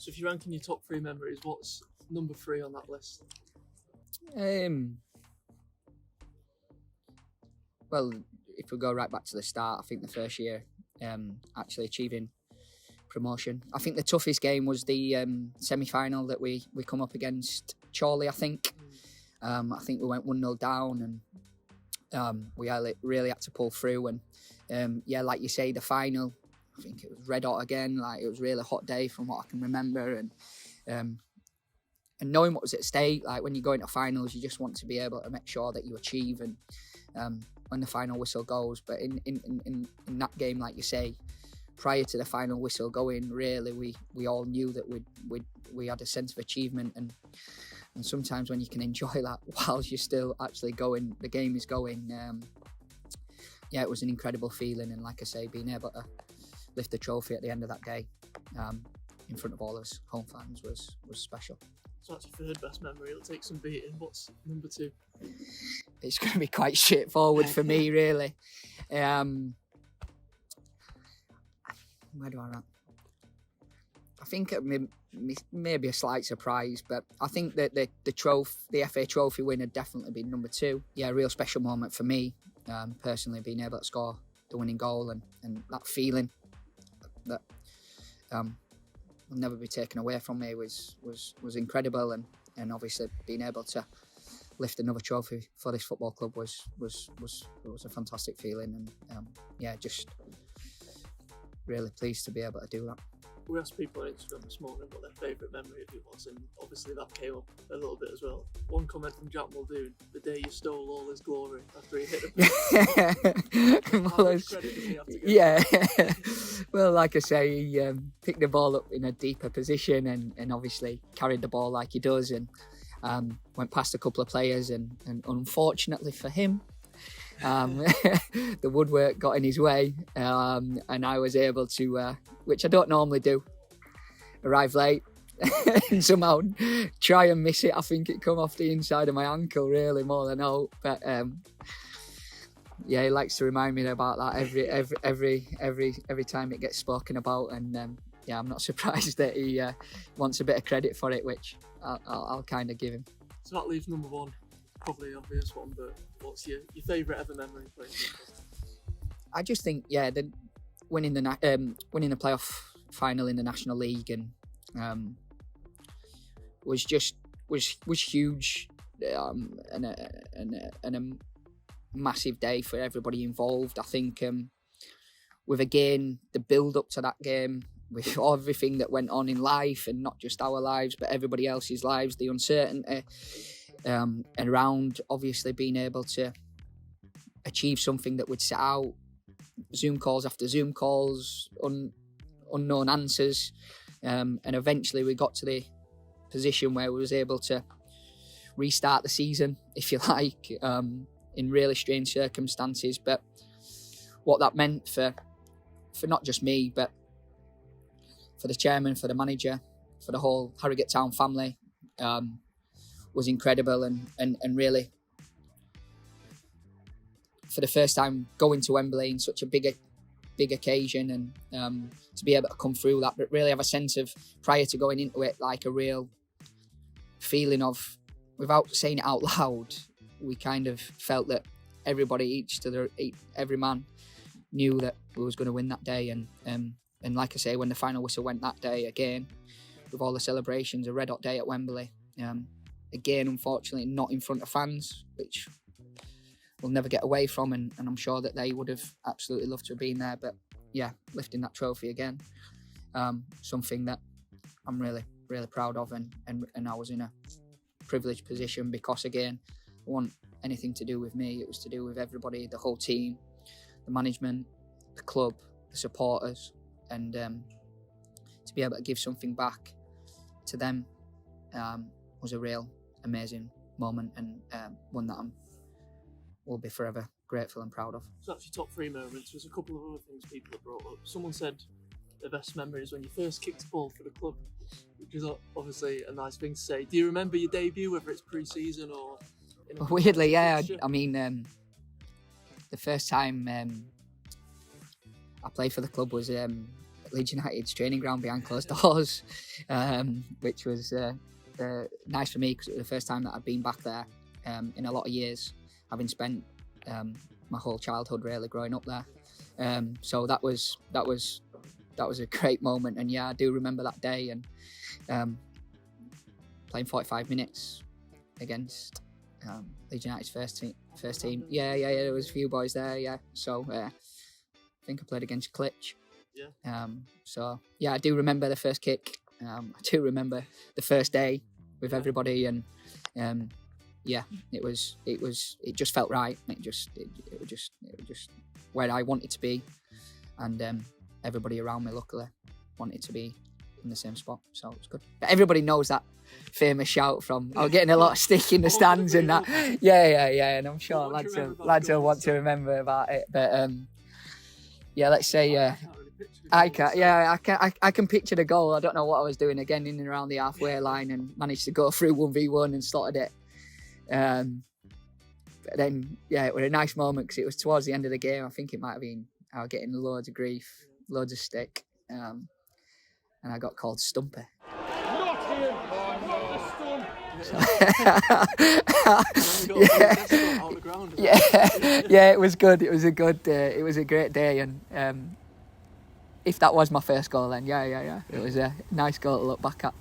So if you're ranking your top 3 memories, what's number 3 on that list? Well, if we go right back to the start, I think the first year actually achieving promotion. I think the toughest game was the semi-final that we come up against Chorley, I think. I think we went 1-0 down and we really had to pull through. And like you say, the final, I think it was red hot again. Like, it was a really hot day from what I can remember. And knowing what was at stake, like when you go into finals, you just want to be able to make sure that you achieve and when the final whistle goes. But in that game, like you say, prior to the final whistle going, really we all knew that we had a sense of achievement, and sometimes when you can enjoy that whilst you're still actually going, the game is going. It was an incredible feeling, and like I say, being able to lift the trophy at the end of that day in front of all us home fans was special. So that's your third best memory. It'll take some beating. What's number 2? It's going to be quite straightforward for me, really. Where do I rank? I think it may be a slight surprise, but I think that the FA Trophy win had definitely been number 2. Yeah, a real special moment for me, personally, being able to score the winning goal and that feeling that will never be taken away from me was incredible, and obviously being able to lift another trophy for this football club was a fantastic feeling, and just really pleased to be able to do that. We asked people on Instagram this morning what their favourite memory of it was, and obviously that came up a little bit as well. One comment from Jack Muldoon: the day you stole all his glory after he hit the well, like I say, he picked the ball up in a deeper position and obviously carried the ball like he does, and went past a couple of players, and unfortunately for him, the woodwork got in his way, and I was able to, which I don't normally do, arrive late and somehow try and miss it. I think it come off the inside of my ankle, really, more than hope. But he likes to remind me about that every time it gets spoken about, and I'm not surprised that he wants a bit of credit for it, which I'll kind of give him. So that leaves number 1. Probably an obvious one, but what's your favourite ever memory playing football? I just think, the winning the playoff final in the National League and was huge, and a massive day for everybody involved. I think with again the build up to that game, with everything that went on in life, and not just our lives but everybody else's lives, the uncertainty. And around obviously being able to achieve something that would set out Zoom calls after Zoom calls, unknown answers, and eventually we got to the position where we was able to restart the season, if you like, in really strange circumstances. But what that meant for not just me, but for the chairman, for the manager, for the whole Harrogate Town family, was incredible, and really, for the first time going to Wembley in such a big occasion, and to be able to come through that, but really have a sense of, prior to going into it, like a real feeling of, without saying it out loud, we kind of felt that everybody, every man knew that we was going to win that day, and like I say, when the final whistle went that day, again, with all the celebrations, a red hot day at Wembley. Again, unfortunately, not in front of fans, which we'll never get away from, and I'm sure that they would have absolutely loved to have been there. But lifting that trophy again, something that I'm really, really proud of, and I was in a privileged position, because again, it wasn't anything to do with me, it was to do with everybody, the whole team, the management, the club, the supporters, and to be able to give something back to them was a real amazing moment, and one that will be forever grateful and proud of. So that's your top 3 moments. There's a couple of other things people have brought up. Someone said the best memory is when you first kicked a ball for the club, which is obviously a nice thing to say. Do you remember your debut, whether it's pre-season or... Weirdly, yeah. I mean, the first time I played for the club was a Leeds United's training ground behind closed doors, which was nice for me because it was the first time that I'd been back there in a lot of years, having spent my whole childhood really growing up there. So that was a great moment, and yeah, I do remember that day and playing 45 minutes against Leeds United's first team. Yeah, there was a few boys there. Yeah, so I think I played against Klitsch. Yeah. So yeah, I do remember the first kick. I do remember the first day with everybody, and yeah, it just felt right. It was just where I wanted to be, and everybody around me luckily wanted to be in the same spot, so it's good. But everybody knows that famous shout from I was getting a lot of stick in the stands and that. Yeah, and I'm sure lads will want to remember about it. But yeah, let's say I can picture the goal. I don't know what I was doing again in and around the halfway line and managed to go through 1v1 and slotted it. But then yeah, it was a nice moment because it was towards the end of the game. I think it might have been I was getting loads of grief, loads of stick, and I got called Stumpy. Yeah, it was good. It was a great day, and if that was my first goal, then yeah, it was a nice goal to look back at.